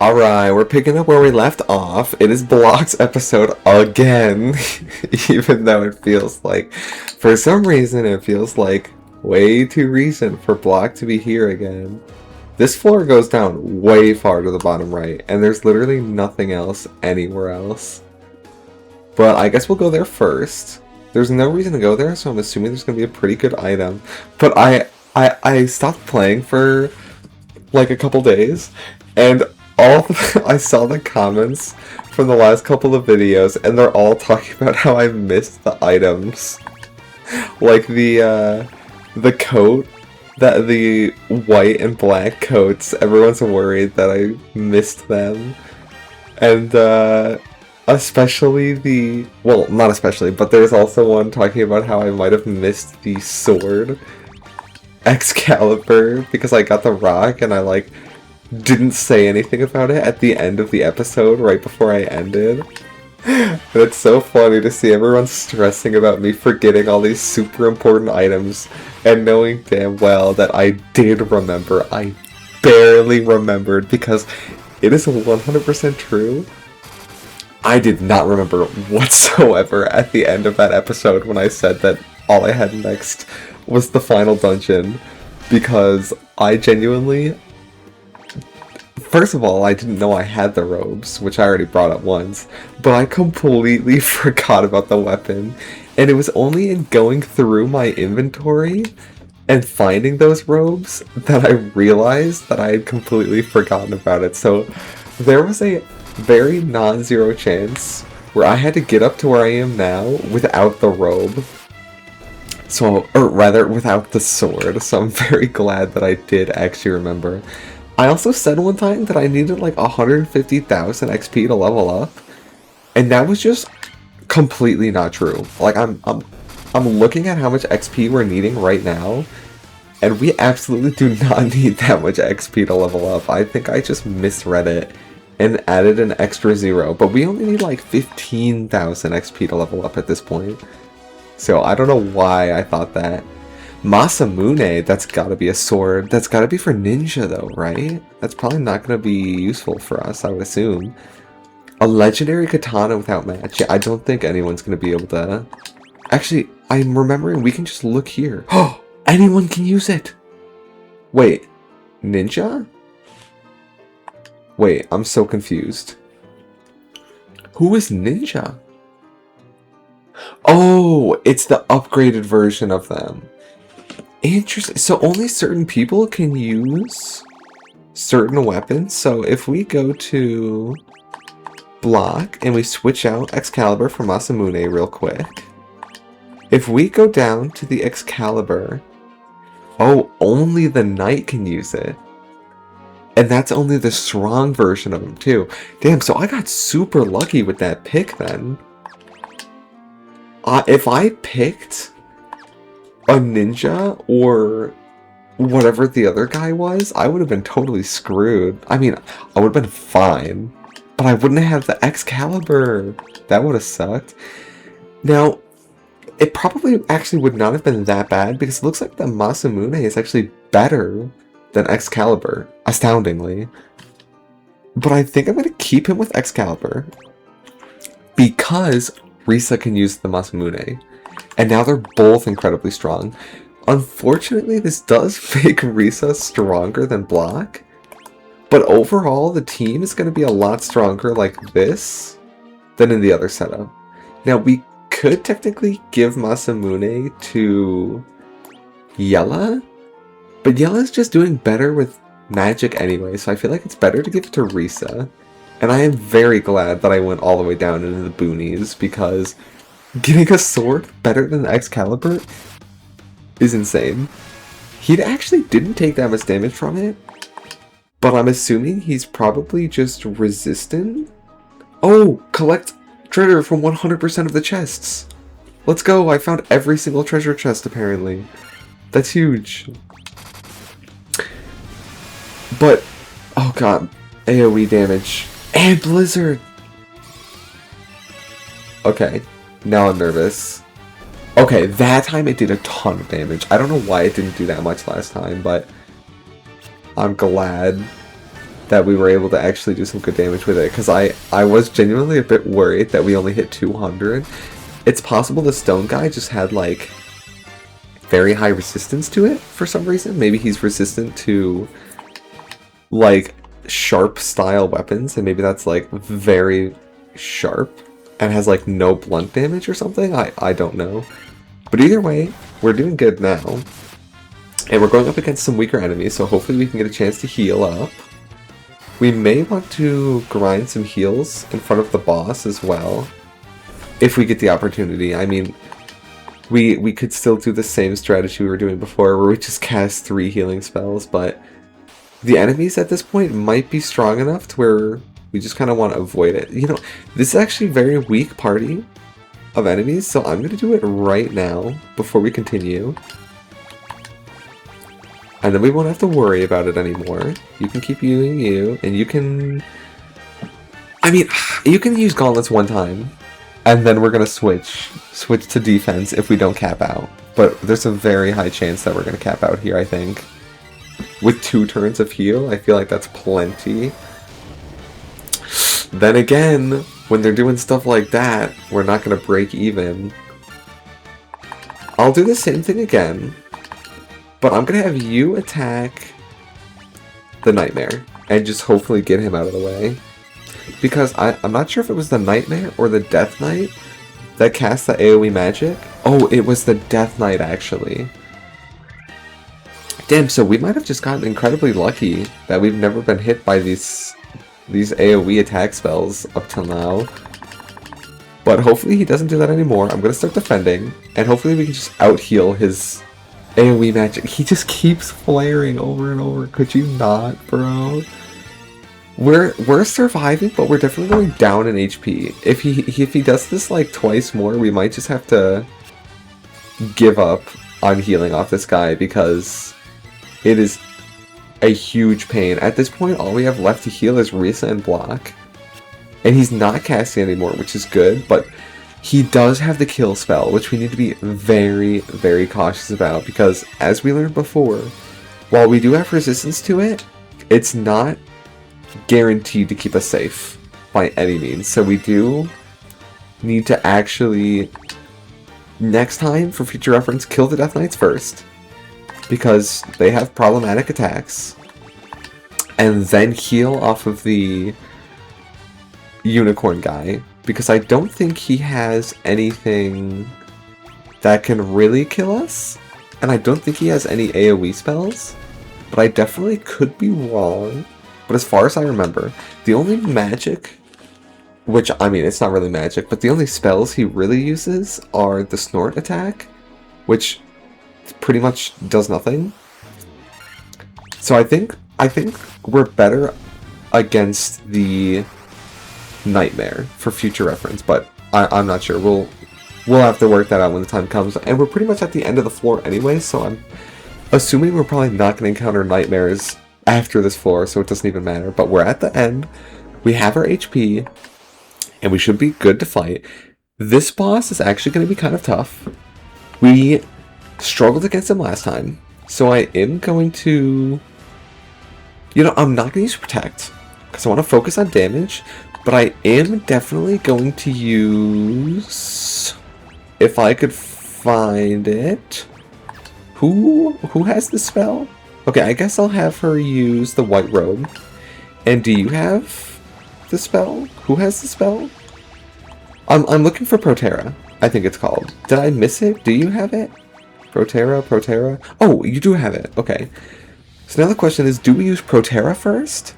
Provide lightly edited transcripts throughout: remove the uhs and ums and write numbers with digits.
Alright, we're picking up where we left off. It is Block's episode again. Even though it feels like, for some reason, it feels like way too recent for Block to be here again. This floor goes down way far to the bottom right, and there's literally nothing else anywhere else. But I guess we'll go there first. There's no reason to go there, so I'm assuming there's going to be a pretty good item. But I stopped playing for like a couple days, and I saw the comments from the last couple of videos, and they're all talking about how I missed the items, like the coat, that the white and black coats. Everyone's worried that I missed them, and especially not especially, but there's also one talking about how I might have missed the sword, Excalibur, because I got the rock and I didn't say anything about it at the end of the episode right before I ended. And it's so funny to see everyone stressing about me forgetting all these super important items and knowing damn well that I did remember. I barely remembered because it is 100% true. I did not remember whatsoever at the end of that episode when I said that all I had next was the final dungeon, because I genuinely... First of all, I didn't know I had the robes, which I already brought up once, but I completely forgot about the weapon, and it was only in going through my inventory and finding those robes that I realized that I had completely forgotten about it. So there was a very non-zero chance where I had to get up to where I am now without the robe. Or rather, without the sword, so I'm very glad that I did actually remember. I also said one time that I needed 150,000 XP to level up, and that was just completely not true. I'm looking at how much XP we're needing right now, and we absolutely do not need that much XP to level up. I think I just misread it and added an extra 0, but we only need 15,000 XP to level up at this point. So I don't know why I thought that. Masamune, that's gotta be a sword. That's gotta be for ninja though, right? That's probably not gonna be useful for us, I would assume. A legendary katana without match. Yeah, I don't think anyone's gonna be able to... Actually, I'm remembering we can just look here. Oh! Anyone can use it! Wait, ninja? Wait, I'm so confused. Who is ninja? Oh, it's the upgraded version of them. Interesting. So only certain people can use certain weapons. So if we go to Block and we switch out Excalibur for Masamune real quick. If we go down to the Excalibur, oh, only the Knight can use it. And that's only the strong version of him too. Damn, so I got super lucky with that pick then. If I picked a ninja or whatever the other guy was, I would have been totally screwed. I mean, I would have been fine, but I wouldn't have the Excalibur. That would have sucked. Now, it probably actually would not have been that bad, because it looks like the Masamune is actually better than Excalibur, astoundingly. But I think I'm going to keep him with Excalibur, because Risa can use the Masamune, and now they're both incredibly strong. Unfortunately, this does make Risa stronger than Block, but overall the team is going to be a lot stronger like this than in the other setup. Now, we could technically give Masamune to Yella, but Yella's just doing better with magic anyway, so I feel like it's better to give it to Risa. And I am very glad that I went all the way down into the boonies, because getting a sword better than Excalibur is insane. He actually didn't take that much damage from it, but I'm assuming he's probably just resistant. Oh, collect treasure from 100% of the chests. Let's go, I found every single treasure chest apparently. That's huge. But, oh god, AoE damage. And Blizzard! Okay, now I'm nervous. Okay, that time it did a ton of damage. I don't know why it didn't do that much last time, but I'm glad that we were able to actually do some good damage with it, because I was genuinely a bit worried that we only hit 200. It's possible the stone guy just had like very high resistance to it for some reason. Maybe he's resistant to like sharp style weapons, and maybe that's like very sharp and has like no blunt damage or something. I don't know. But either way, we're doing good now. And we're going up against some weaker enemies, so hopefully we can get a chance to heal up. We may want to grind some heals in front of the boss as well, if we get the opportunity. I mean, we could still do the same strategy we were doing before, where we just cast 3 healing spells, but the enemies at this point might be strong enough to where we just kind of want to avoid it. You know, this is actually a very weak party of enemies, so I'm going to do it right now before we continue. And then we won't have to worry about it anymore. You can keep using you, and you can... I mean, you can use gauntlets one time, and then we're going to switch to defense if we don't cap out. But there's a very high chance that we're going to cap out here, I think. With 2 turns of heal, I feel like that's plenty. Then again, when they're doing stuff like that, we're not going to break even. I'll do the same thing again, but I'm going to have you attack the Nightmare and just hopefully get him out of the way. Because I'm not sure if it was the Nightmare or the Death Knight that cast the AoE magic. Oh, it was the Death Knight, actually. Damn, so we might have just gotten incredibly lucky that we've never been hit by these AoE attack spells up till now. But hopefully he doesn't do that anymore. I'm going to start defending, and hopefully we can just out-heal his AoE magic. He just keeps flaring over and over. Could you not, bro? We're surviving, but we're definitely going down in HP. If he does this like twice more, we might just have to give up on healing off this guy, because it is a huge pain. At this point, all we have left to heal is Risa and block. And he's not casting anymore, which is good, but he does have the kill spell, which we need to be very, very cautious about, because as we learned before, while we do have resistance to it, it's not guaranteed to keep us safe by any means. So we do need to actually, next time, for future reference, kill the Death Knights first, because they have problematic attacks, and then heal off of the unicorn guy, because I don't think he has anything that can really kill us, and I don't think he has any AoE spells, but I definitely could be wrong. But as far as I remember, the only magic, which, I mean, it's not really magic, but the only spells he really uses are the Snort attack, which pretty much does nothing. So I think we're better against the Nightmare for future reference, but I'm not sure. We'll have to work that out when the time comes. And we're pretty much at the end of the floor anyway, so I'm assuming we're probably not going to encounter nightmares after this floor, so it doesn't even matter. But we're at the end. We have our HP, and we should be good to fight. This boss is actually going to be kind of tough. We struggled against him last time, so I am going to... You know, I'm not going to use Protect, because I want to focus on damage, but I am definitely going to use... If I could find it... Who has the spell? Okay, I guess I'll have her use the White Robe. And do you have the spell? Who has the spell? I'm looking for Protera, I think it's called. Did I miss it? Do you have it? Protera? Oh, you do have it. Okay. So now the question is, do we use Protera first?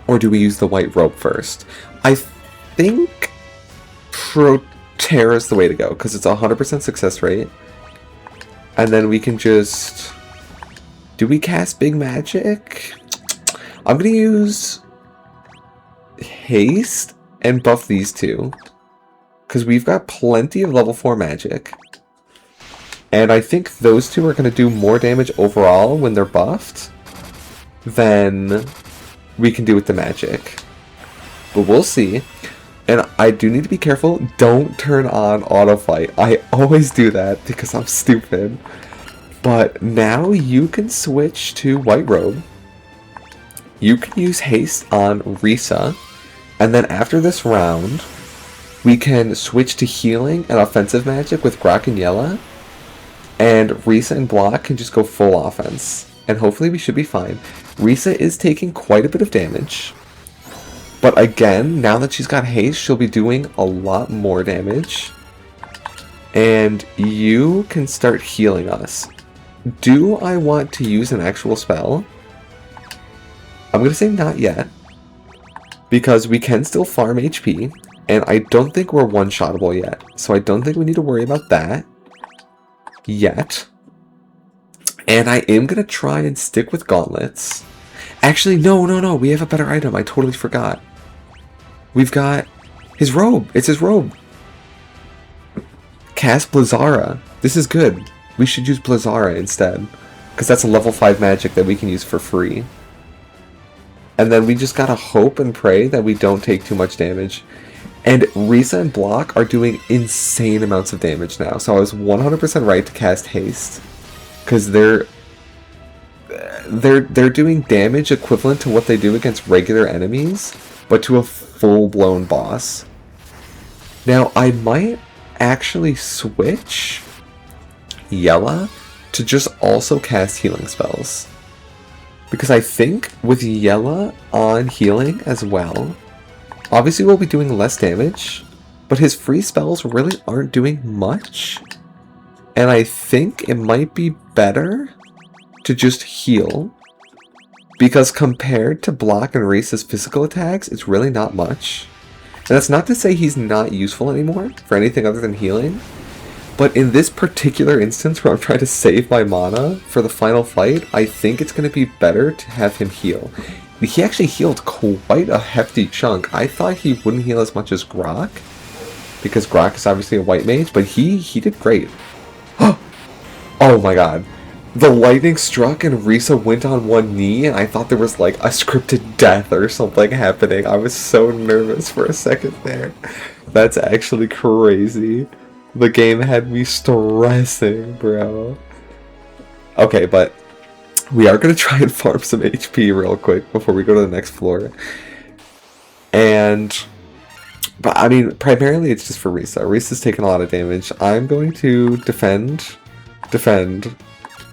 Or do we use the White Robe first? I think Protera is the way to go, because it's a 100% success rate. And then we can just... Do we cast Big Magic? I'm going to use Haste and buff these two, because we've got plenty of level 4 magic. And I think those two are going to do more damage overall when they're buffed than we can do with the magic. But we'll see. And I do need to be careful. Don't turn on auto fight. I always do that because I'm stupid. But now you can switch to White Robe. You can use haste on Risa, and then after this round, we can switch to healing and offensive magic with Grok and Yella, and Risa and Block can just go full offense. And hopefully we should be fine. Risa is taking quite a bit of damage, but again, now that she's got haste, she'll be doing a lot more damage. And you can start healing us. Do I want to use an actual spell? I'm going to say not yet, because we can still farm HP, and I don't think we're one-shottable yet, so I don't think we need to worry about that yet. And I am going to try and stick with gauntlets. Actually, no, we have a better item. I totally forgot. We've got his robe. It's his robe. Cast Blizzara. This is good. We should use Blizzara instead, because that's a level 5 magic that we can use for free. And then we just gotta hope and pray that we don't take too much damage. And Risa and Block are doing insane amounts of damage now, so I was 100% right to cast haste, because they're doing damage equivalent to what they do against regular enemies, but to a full-blown boss. Now, I might actually switch Yella to just also cast healing spells, because I think with Yella on healing as well, obviously we'll be doing less damage, but his free spells really aren't doing much, and I think it might be better to just heal, because compared to Block and Risa's physical attacks, it's really not much. And that's not to say he's not useful anymore for anything other than healing, but in this particular instance where I'm trying to save my mana for the final fight, I think it's going to be better to have him heal. He actually healed quite a hefty chunk. I thought he wouldn't heal as much as Grok, because Grok is obviously a white mage, but he did great. Oh my god. The lightning struck and Risa went on one knee, and I thought there was like a scripted death or something happening. I was so nervous for a second there. That's actually crazy. The game had me stressing, bro. Okay, but we are going to try and farm some HP real quick before we go to the next floor. But I mean, primarily it's just for Risa. Risa's taking a lot of damage. I'm going to defend.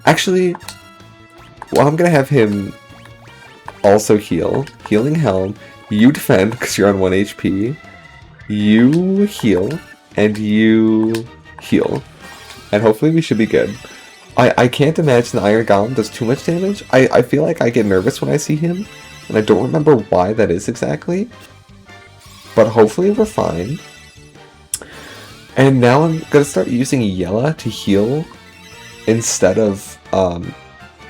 Actually, well, I'm going to have him also heal. Healing Helm. You defend because you're on 1 HP. You heal. And you heal. And hopefully we should be good. I can't imagine the Iron Golem does too much damage. I feel like I get nervous when I see him. And I don't remember why that is exactly. But hopefully we're fine. And now I'm going to start using Yella to heal instead of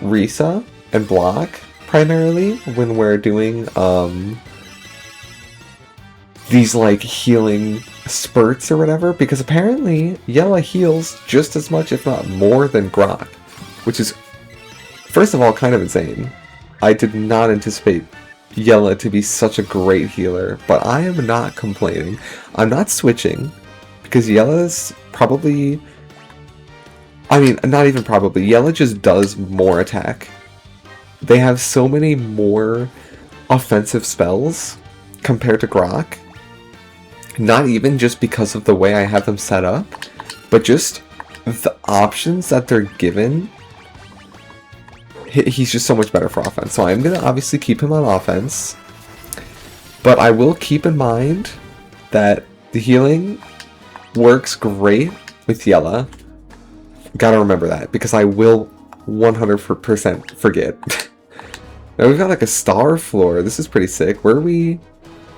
Risa and Block primarily when we're doing these like healing spurts or whatever, because apparently Yella heals just as much if not more than Grok, which is first of all kind of insane. I did not anticipate Yella to be such a great healer, but I am not complaining. I'm not switching because Yella's probably, I mean, not even probably, Yella just does more attack. They have so many more offensive spells compared to Grok. Not even just because of the way I have them set up, but just the options that they're given. He's just so much better for offense. So I'm going to obviously keep him on offense. But I will keep in mind that the healing works great with Yella. Gotta remember that, because I will 100% forget. Now we've got like a star floor. This is pretty sick. Where are we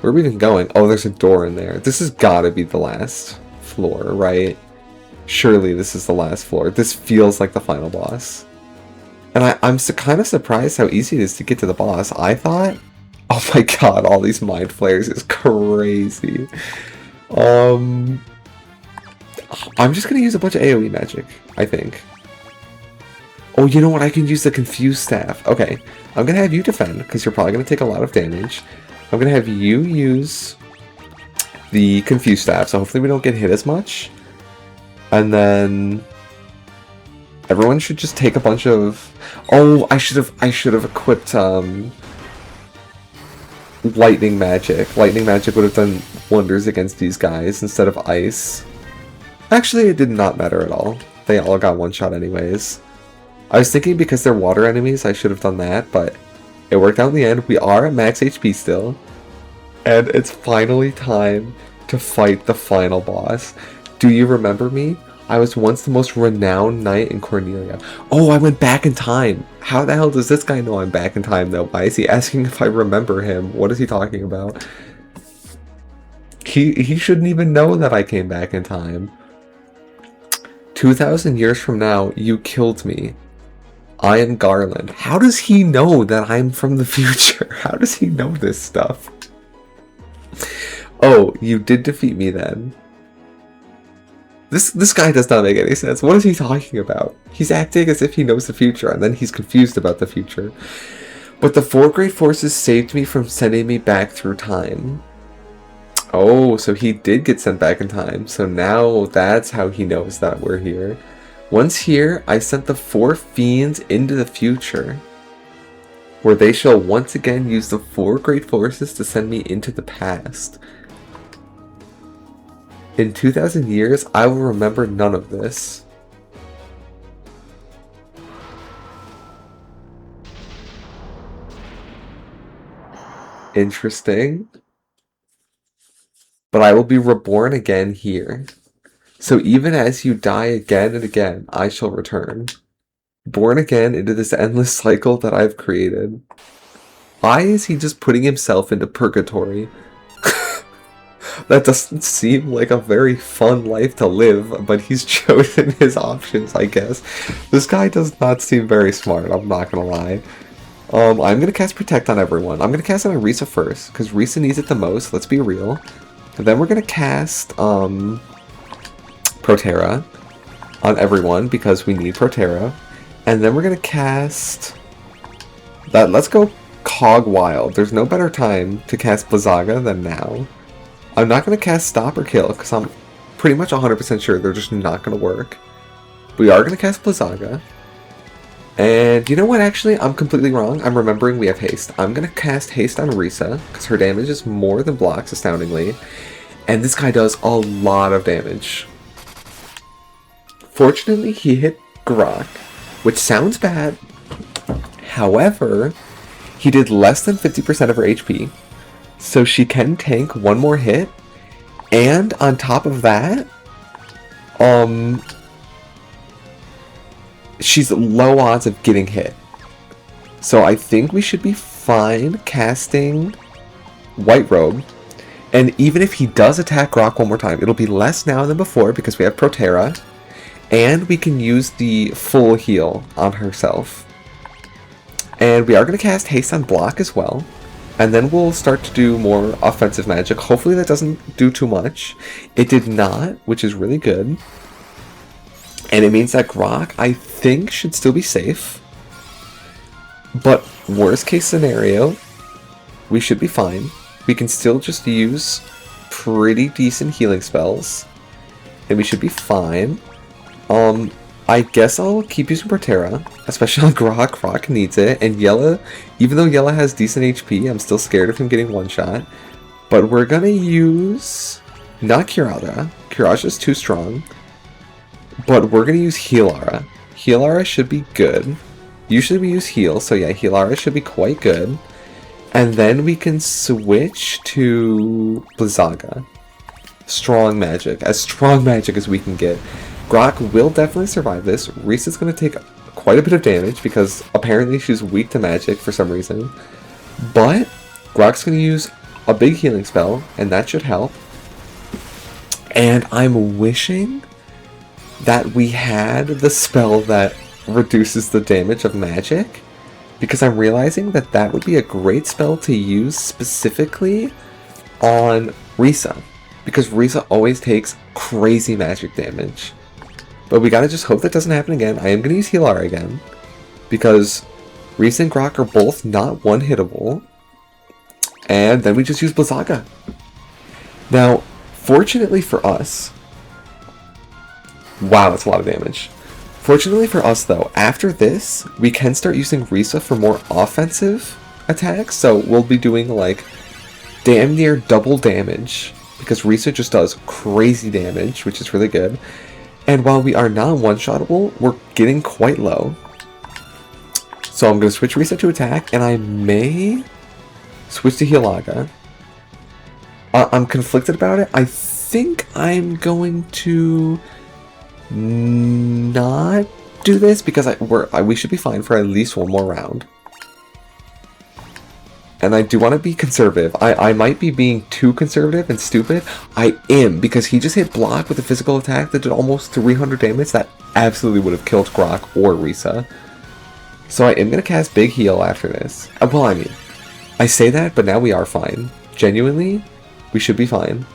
even going? Oh, there's a door in there. This has gotta be the last floor, right? Surely this is the last floor. This feels like the final boss. And I'm kind of surprised how easy it is to get to the boss. I thought, oh my god, all these mind flayers is crazy. I'm just gonna use a bunch of AoE magic, I think. Oh, you know what? I can use the Confuse Staff. Okay, I'm gonna have you defend, because you're probably gonna take a lot of damage. I'm gonna have you use the Confuse Staff, so hopefully we don't get hit as much. And then everyone should just take a bunch of... Oh, I should have equipped lightning magic. Lightning magic would have done wonders against these guys instead of ice. Actually, it did not matter at all. They all got one shot anyways. I was thinking because they're water enemies, I should have done that, but it worked out in the end. We are at max HP still. And it's finally time to fight the final boss. Do you remember me? I was once the most renowned knight in Cornelia. Oh, I went back in time. How the hell does this guy know I'm back in time, though? Why is he asking if I remember him? What is he talking about? He shouldn't even know that I came back in time. 2,000 years from now, you killed me. I am Garland. How does he know that I'm from the future? How does he know this stuff? Oh, you did defeat me then. This guy does not make any sense. What is he talking about? He's acting as if he knows the future, and then he's confused about the future. But the 4 great forces saved me from sending me back through time. Oh, so he did get sent back in time. So now that's how he knows that we're here. Once here, I sent the 4 fiends into the future, where they shall once again use the 4 great forces to send me into the past. In 2,000 years, I will remember none of this. Interesting. But I will be reborn again here. So even as you die again and again, I shall return. Born again into this endless cycle that I've created. Why is he just putting himself into purgatory? That doesn't seem like a very fun life to live, but he's chosen his options, I guess. This guy does not seem very smart, I'm not gonna lie. I'm gonna cast Protect on everyone. I'm gonna cast it on Risa first, because Risa needs it the most, let's be real. And then we're gonna cast, Protera on everyone, because we need Protera. And then we're gonna cast... let's go Cog Wild. There's no better time to cast Blizzaga than now. I'm not going to cast Stop or Kill, because I'm pretty much 100% sure they're just not going to work. We are going to cast Blizzaga. And you know what, actually? I'm completely wrong. I'm remembering we have Haste. I'm going to cast Haste on Risa, because her damage is more than blocks, astoundingly. And this guy does a lot of damage. Fortunately, he hit Grok, which sounds bad. However, he did less than 50% of her HP. So she can tank one more hit, and on top of that, she's low odds of getting hit. So I think we should be fine casting White Robe, and even if he does attack Grok one more time, it'll be less now than before because we have Protera, and we can use the full heal on herself. And we are going to cast Haste on Block as well. And then we'll start to do more offensive magic. Hopefully that doesn't do too much. It did not, which is really good. And it means that Grok, I think, should still be safe. But worst case scenario, we should be fine. We can still just use pretty decent healing spells. And we should be fine. I guess I'll keep using Protera, especially on Grok. Grok needs it, and Yella, even though Yella has decent HP, I'm still scared of him getting one-shot. But we're gonna use, not Kirara. Kirara's too strong. But we're gonna use Healara. Healara should be good. Usually we use Heal, so yeah, Healara should be quite good. And then we can switch to Blizzaga. Strong magic. As strong magic as we can get. Grok will definitely survive this. Risa's going to take quite a bit of damage because apparently she's weak to magic for some reason. But Grok's going to use a big healing spell, and that should help. And I'm wishing that we had the spell that reduces the damage of magic, because I'm realizing that that would be a great spell to use specifically on Risa, because Risa always takes crazy magic damage. But we gotta just hope that doesn't happen again. I am gonna use Healara again, because Risa and Grok are both not one-hittable. And then we just use Blizzaga. Now, fortunately for us... Wow, that's a lot of damage. Fortunately for us, though, after this, we can start using Risa for more offensive attacks. So we'll be doing, like, damn near double damage, because Risa just does crazy damage, which is really good. And while we are not one-shottable, we're getting quite low. So I'm going to switch Risa to attack, and I may switch to Hilaga. I'm conflicted about it. I think I'm going to not do this, because we should be fine for at least one more round. And I do want to be conservative. I might be being too conservative and stupid. I am, because he just hit block with a physical attack that did almost 300 damage. That absolutely would have killed Grok or Risa. So I am going to cast Big Heal after this. Well, I mean, I say that, but now we are fine. Genuinely, we should be fine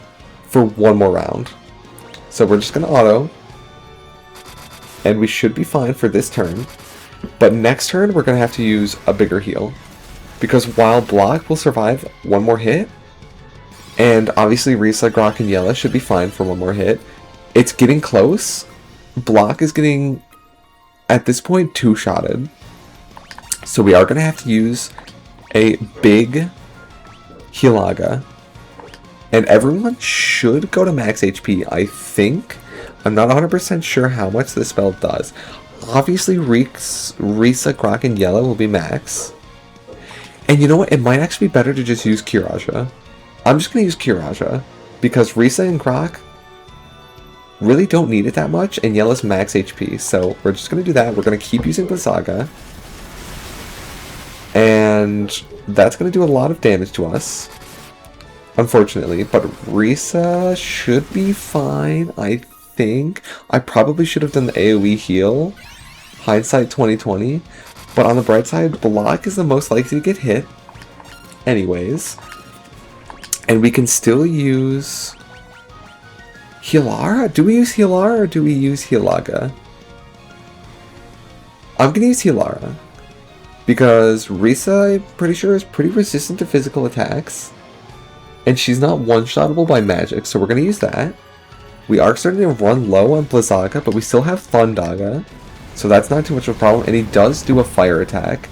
for one more round. So we're just going to auto. And we should be fine for this turn. But next turn, we're going to have to use a bigger heal. Because while block will survive one more hit, and obviously Risa, Grok, and Yella should be fine for one more hit, it's getting close. Block is getting, at this point, two-shotted. So we are going to have to use a big Hilaga. And everyone should go to max HP, I think. I'm not 100% sure how much this spell does. Obviously, Risa, Grok, and Yella will be max. And you know what? It might actually be better to just use Kiraja. I'm just going to use Kiraja, because Risa and Grok really don't need it that much, and Yella's max HP. So we're just going to do that. We're going to keep using Blizzaga. And that's going to do a lot of damage to us, unfortunately. But Risa should be fine, I think. I probably should have done the AoE heal. Hindsight 2020. But on the bright side, block is the most likely to get hit anyways. And we can still use Hilara? Do we use Hilara or do we use Hilaga? I'm going to use Hilara. Because Risa, I'm pretty sure, is pretty resistant to physical attacks. And she's not one-shottable by magic, so we're going to use that. We are starting to run low on Blizzaga, but we still have Thundaga. So that's not too much of a problem, and he does do a fire attack,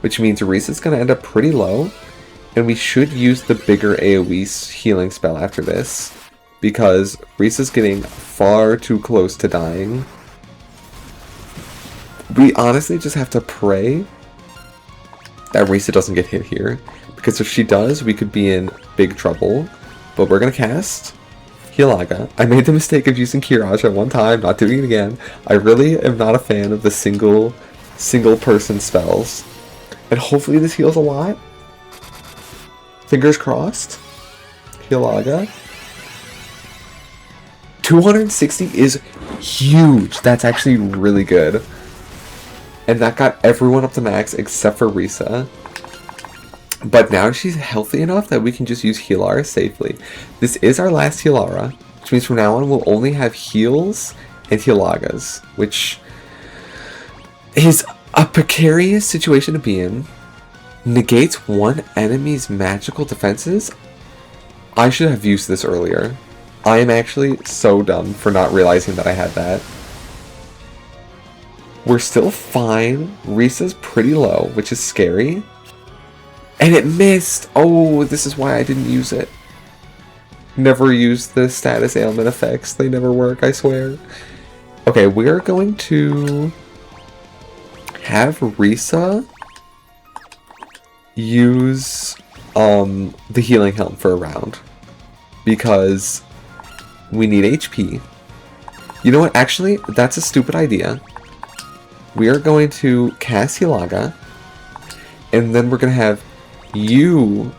which means Risa's going to end up pretty low, and we should use the bigger AoE healing spell after this, because Risa's getting far too close to dying. We honestly just have to pray that Risa doesn't get hit here, because if she does, we could be in big trouble. But we're going to cast Hilaga. I made the mistake of using Kiraja one time, not doing it again. I really am not a fan of the single person spells. And hopefully this heals a lot. Fingers crossed. Hilaga. 260 is huge. That's actually really good. And that got everyone up to max except for Risa. But now she's healthy enough that we can just use Hilara safely. This is our last Hilara, which means from now on we'll only have heals and Hilagas, which is a precarious situation to be in. Negates one enemy's magical defenses. I should have used this earlier. I am actually so dumb for not realizing that I had that. We're still fine. Risa's pretty low, which is scary. And it missed! Oh, this is why I didn't use it. Never use the status ailment effects. They never work, I swear. Okay, we're going to have Risa use the healing helm for a round. Because we need HP. You know what? Actually, that's a stupid idea. We are going to cast Hilaga. And then we're going to have you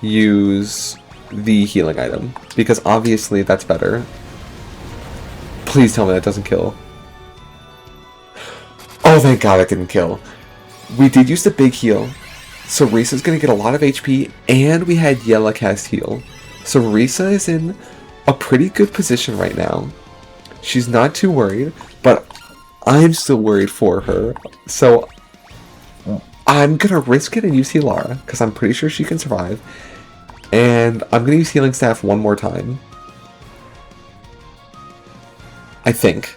use the healing item, because obviously that's better. Please tell me that doesn't kill. Oh, thank God it didn't kill. We did use the big heal, so Risa's gonna get a lot of HP, and we had Yella cast heal. So Risa is in a pretty good position right now. She's not too worried, but I'm still worried for her. So I'm gonna risk it and use Hilara, because I'm pretty sure she can survive. And I'm gonna use Healing Staff one more time. I think.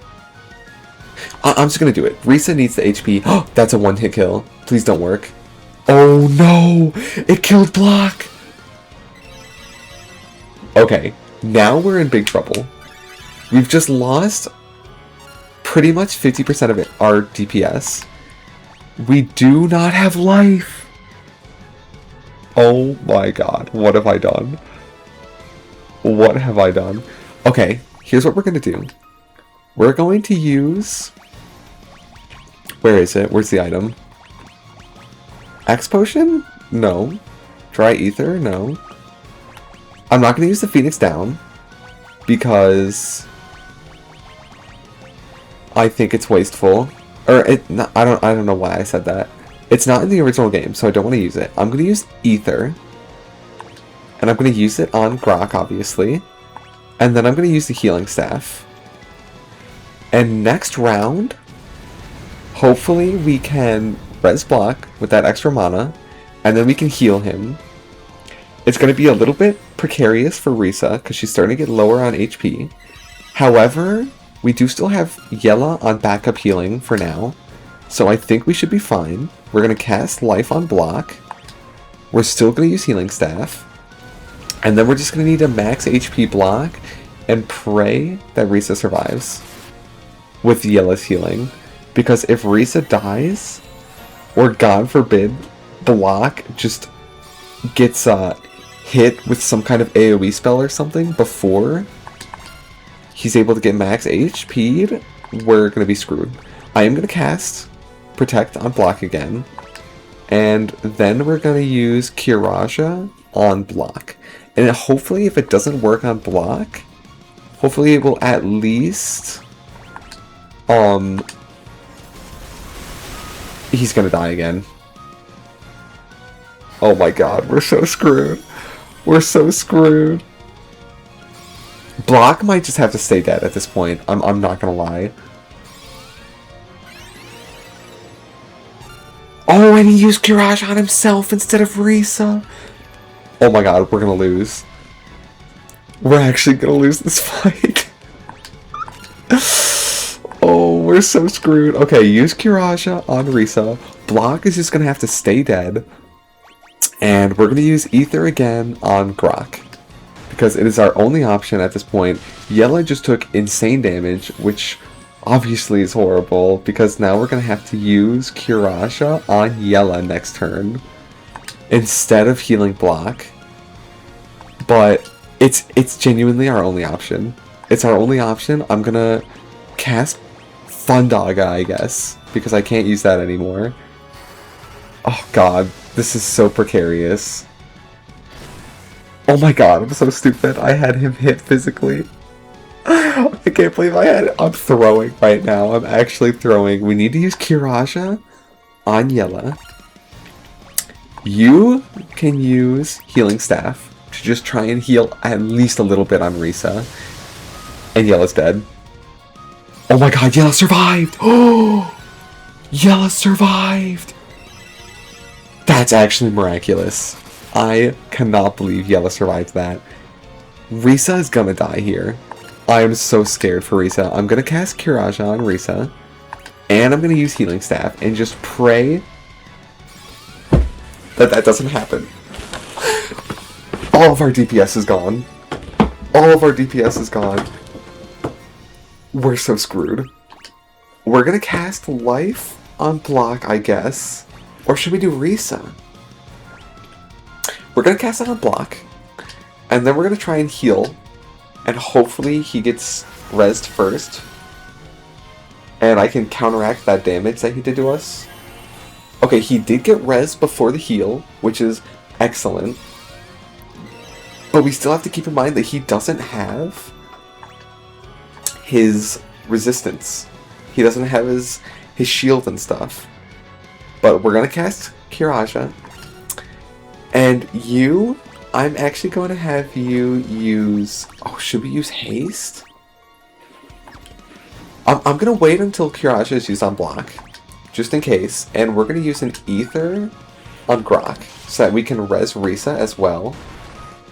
I'm just gonna do it. Risa needs the HP. Oh, that's a one-hit kill. Please don't work. Oh no! It killed block! Okay, now we're in big trouble. We've just lost pretty much 50% of our DPS. We do not have life. Oh my god, what have I done? What have I done? Okay, here's what we're going to do. We're going to use... Where is it? Where's the item? X Potion? No. Dry Ether? No. I'm not going to use the Phoenix Down because I think it's wasteful. Or I don't know why I said that. It's not in the original game, so I don't want to use it. I'm going to use Ether. And I'm going to use it on Grok, obviously. And then I'm going to use the Healing Staff. And next round, hopefully we can res block with that extra mana. And then we can heal him. It's going to be a little bit precarious for Risa, because she's starting to get lower on HP. However, we do still have Yella on backup healing for now. So I think we should be fine. We're going to cast Life on block. We're still going to use Healing Staff. And then we're just going to need a max HP block and pray that Risa survives with Yella's healing. Because if Risa dies, or God forbid, block just gets hit with some kind of AoE spell or something before he's able to get max HP'd, we're going to be screwed. I am going to cast Protect on block again. And then we're going to use Kiraja on block. And hopefully if it doesn't work on block, hopefully it will at least... He's going to die again. Oh my god, we're so screwed. We're so screwed. Block might just have to stay dead at this point. I'm not going to lie. Oh, and he used Kiraja on himself instead of Risa. Oh my god, we're gonna lose. We're actually gonna lose this fight. Oh, we're so screwed. Okay, use Kiraja on Risa. Block is just gonna have to stay dead. And we're gonna use Ether again on Grok. Because it is our only option at this point. Yella just took insane damage, which... obviously is horrible, because now we're going to have to use Kiraja on Yella next turn instead of healing block. But it's genuinely our only option. It's our only option. I'm going to cast Thundaga, I guess, because I can't use that anymore. Oh god, this is so precarious. Oh my god, I'm so stupid. I had him hit physically. I can't believe I'm throwing right now. I'm actually throwing. We need to use Kiraja on Yella. You can use Healing Staff to just try and heal at least a little bit on Risa. And Yella's dead. Oh my god, Yella survived! Oh! Yella survived! That's actually miraculous. I cannot believe Yella survived that. Risa is gonna die here. I am so scared for Risa. I'm going to cast Kiraja on Risa. And I'm going to use Healing Staff. And just pray that that doesn't happen. All of our DPS is gone. All of our DPS is gone. We're so screwed. We're going to cast Life on block, I guess. Or should we do Risa? We're going to cast it on block. And then we're going to try and heal. And hopefully he gets rezzed first. And I can counteract that damage that he did to us. Okay, he did get rezzed before the heal, which is excellent. But we still have to keep in mind that he doesn't have his resistance. He doesn't have his shield and stuff. But we're going to cast Kiraja. And you... I'm actually going to have you use... Oh, should we use Haste? I'm going to wait until Kiraja is used on block, just in case. And we're going to use an Ether on Grok, so that we can res Risa as well.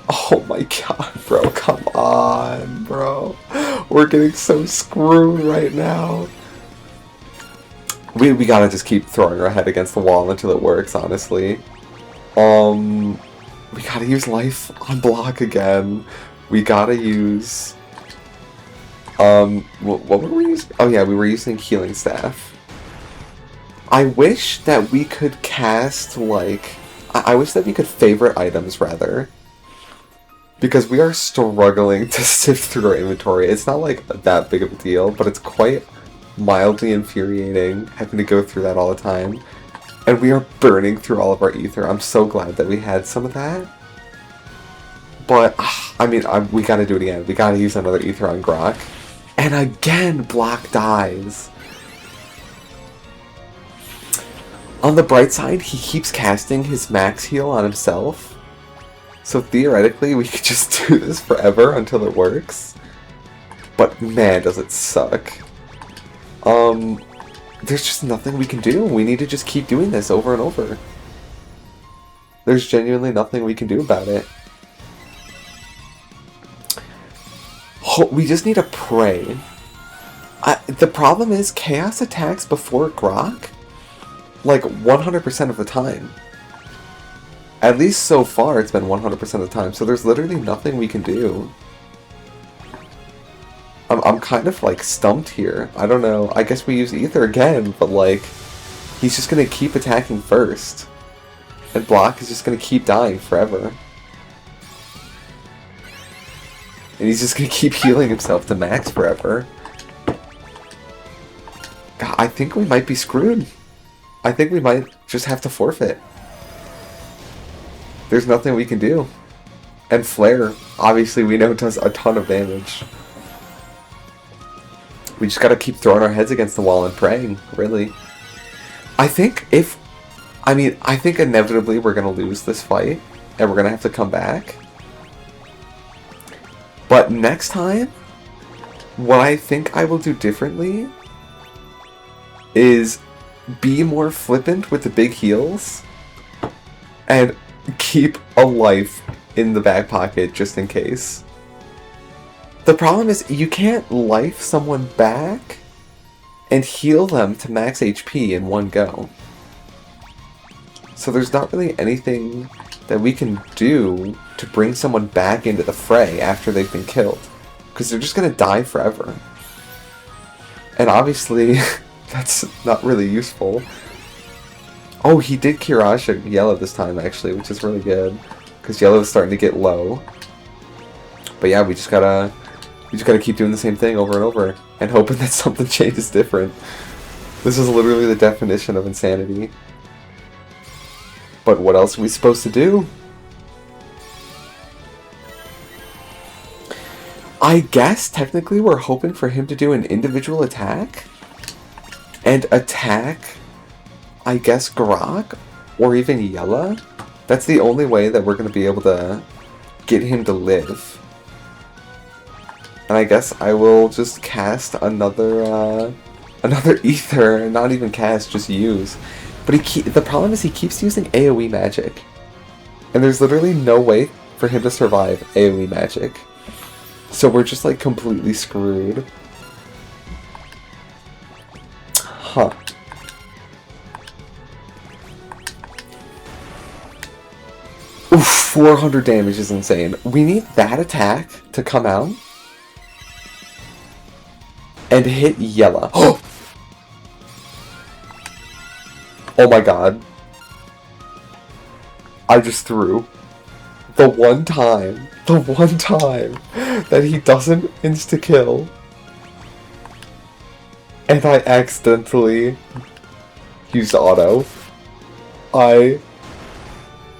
Oh my god, bro. Come on, bro. We're getting so screwed right now. We gotta just keep throwing our head against the wall until it works, honestly. We gotta use Life on block again. We gotta use... what were we using? Oh yeah, we were using Healing Staff. I wish that we could cast, like... I wish that we could favorite items, rather. Because we are struggling to sift through our inventory. It's not, like, that big of a deal, but it's quite mildly infuriating having to go through that all the time. And we are burning through all of our ether. I'm so glad that we had some of that. But, I mean, we gotta do it again. We gotta use another ether on Grok. And again, Block dies. On the bright side, he keeps casting his max heal on himself. So theoretically, we could just do this forever until it works. But man, does it suck. There's just nothing we can do. We need to just keep doing this over and over. There's genuinely nothing we can do about it. We just need to pray. The problem is, Chaos attacks before Grok, like 100% of the time. At least so far, it's been 100% of the time, so there's literally nothing we can do. I'm kind of, like, stumped here. I don't know. I guess we use Ether again, but, like, he's just gonna keep attacking first. And Block is just gonna keep dying forever. And he's just gonna keep healing himself to max forever. God, I think we might be screwed. I think we might just have to forfeit. There's nothing we can do. And Flare, obviously we know does a ton of damage. We just gotta keep throwing our heads against the wall and praying, really. I think inevitably we're gonna lose this fight, and we're gonna have to come back. But next time, what I think I will do differently is be more flippant with the big heals and keep a life in the back pocket just in case. The problem is you can't life someone back and heal them to max HP in one go. So there's not really anything that we can do to bring someone back into the fray after they've been killed. Because they're just going to die forever. And obviously, that's not really useful. Oh, he did Kirasha Yellow this time, actually, which is really good. Because Yellow is starting to get low. But yeah, we just gotta keep doing the same thing over and over. And hoping that something changes different. This is literally the definition of insanity. But what else are we supposed to do? I guess, technically, we're hoping for him to do an individual attack? And attack, I guess, Grok? Or even Yella? That's the only way that we're going to be able to get him to live. And I guess I will just cast another Ether. Not even cast, just use. But the problem is he keeps using AoE magic. And there's literally no way for him to survive AoE magic. So we're just like completely screwed. Huh. Oof, 400 damage is insane. We need that attack to come out and hit Yella. Oh my god. I just threw. The one time that he doesn't insta-kill and I accidentally used auto. I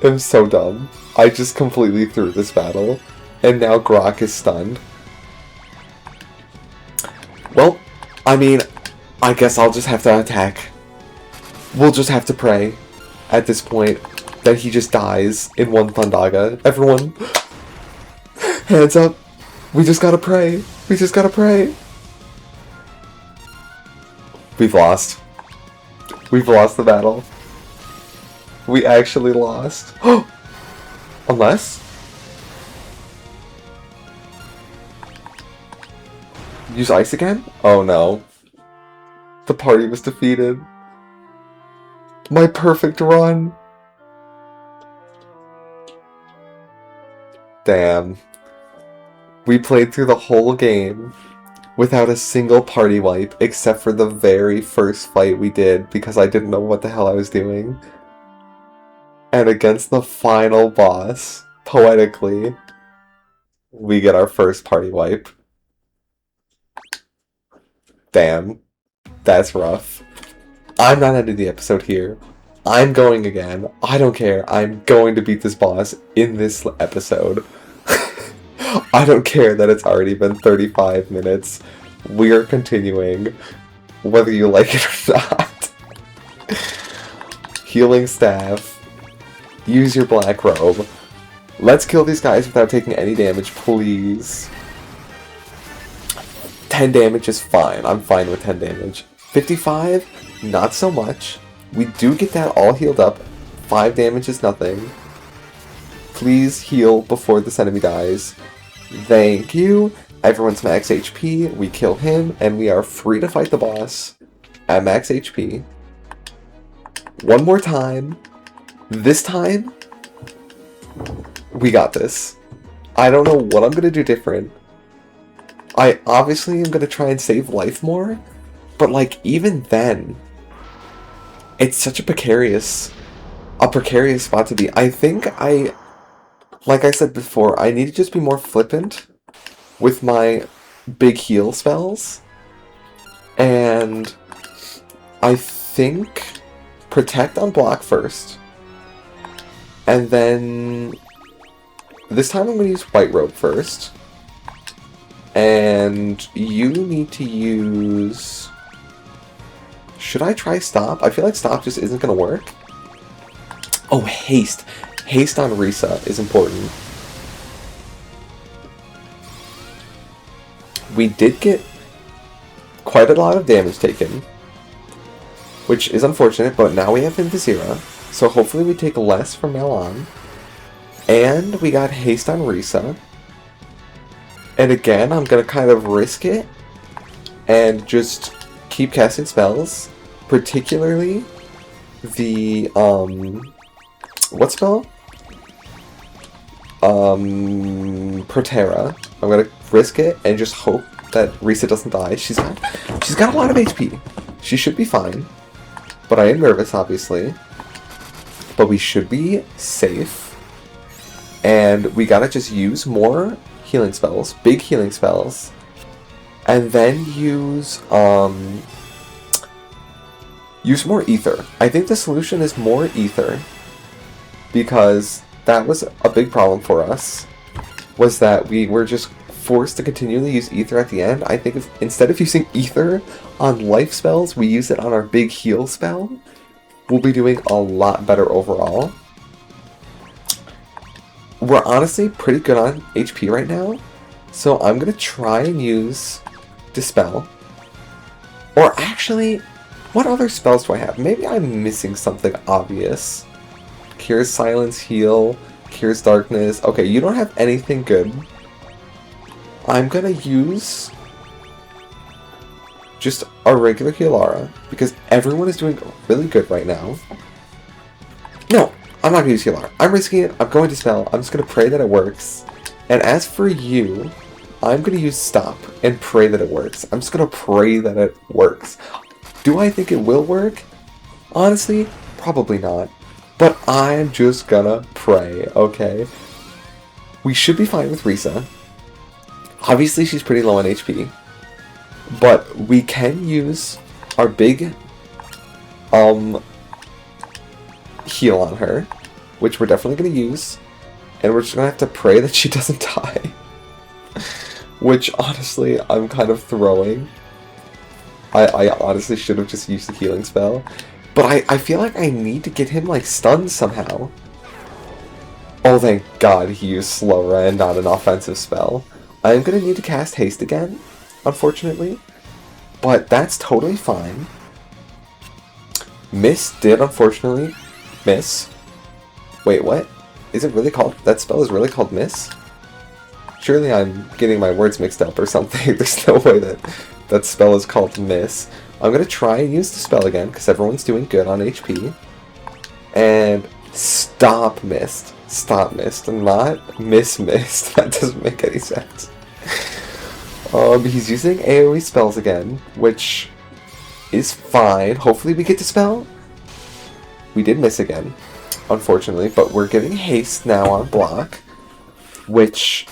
am so dumb. I just completely threw this battle and now Grok is stunned. Well, I mean, I guess I'll just have to attack. We'll just have to pray at this point that he just dies in one Thundaga. Everyone, hands up. We just gotta pray. We just gotta pray. We've lost. We've lost the battle. We actually lost. Unless? Use ice again? Oh no. The party was defeated. My perfect run. Damn. We played through the whole game without a single party wipe, except for the very first fight we did, because I didn't know what the hell I was doing. And against the final boss, poetically, we get our first party wipe. Damn. That's rough. I'm not ending the episode here. I'm going again. I don't care. I'm going to beat this boss in this episode. I don't care that it's already been 35 minutes. We are continuing, whether you like it or not. Healing staff. Use your black robe. Let's kill these guys without taking any damage, please. 10 damage is fine. I'm fine with 10 damage. 55? Not so much. We do get that all healed up. 5 damage is nothing. Please heal before this enemy dies. Thank you. Everyone's max HP. We kill him, and we are free to fight the boss at max HP. One more time. This time, we got this. I don't know what I'm going to do different. I obviously am going to try and save life more, but like even then, it's such a precarious spot to be. I think like I said before, I need to just be more flippant with my big heal spells, and I think protect on block first. And then this time I'm going to use White Robe first. And you need to use... Should I try Stop? I feel like Stop just isn't going to work. Oh, Haste. Haste on Risa is important. We did get quite a lot of damage taken, which is unfortunate, but now we have Invisira. So hopefully we take less from now on. And we got Haste on Risa. And again, I'm going to kind of risk it and just keep casting spells. Particularly the, what spell? Protera. I'm going to risk it and just hope that Risa doesn't die. She's got a lot of HP. She should be fine. But I am nervous, obviously. But we should be safe. And we gotta just use more healing spells. Big healing spells. And then use more ether. I think the solution is more ether. Because that was a big problem for us. Was that we were just forced to continually use ether at the end. I think instead of using ether on life spells, we use it on our big heal spell. We'll be doing a lot better overall. We're honestly pretty good on HP right now, so I'm going to try and use Dispel. Or actually, what other spells do I have? Maybe I'm missing something obvious. Cures Silence, Heal, Cures Darkness. Okay, you don't have anything good. I'm going to use just a regular Healara, because everyone is doing really good right now. No, I'm not going to use Healara. I'm risking it. I'm going to Spell. I'm just going to pray that it works. And as for you, I'm going to use Stop and pray that it works. I'm just going to pray that it works. Do I think it will work? Honestly, probably not. But I'm just gonna pray, okay? We should be fine with Risa. Obviously, she's pretty low on HP. But we can use our big heal on her, which we're definitely going to use. And we're just going to have to pray that she doesn't die. Which, honestly, I'm kind of throwing. I honestly should have just used the healing spell. But I feel like I need to get him, like, stunned somehow. Oh, thank God he used Slowra and not an offensive spell. I'm going to need to cast Haste again, unfortunately. But that's totally fine. Miss did, unfortunately, miss. Wait, what? Is it really called... That spell is really called Miss? Surely I'm getting my words mixed up or something. There's no way that that spell is called Miss. I'm going to try and use the spell again, because everyone's doing good on HP. And Stop Mist. Stop Mist, and not Miss Mist. That doesn't make any sense. He's using AoE spells again, which is fine. Hopefully we get to spell. We did miss again, unfortunately, but we're getting haste now on block, which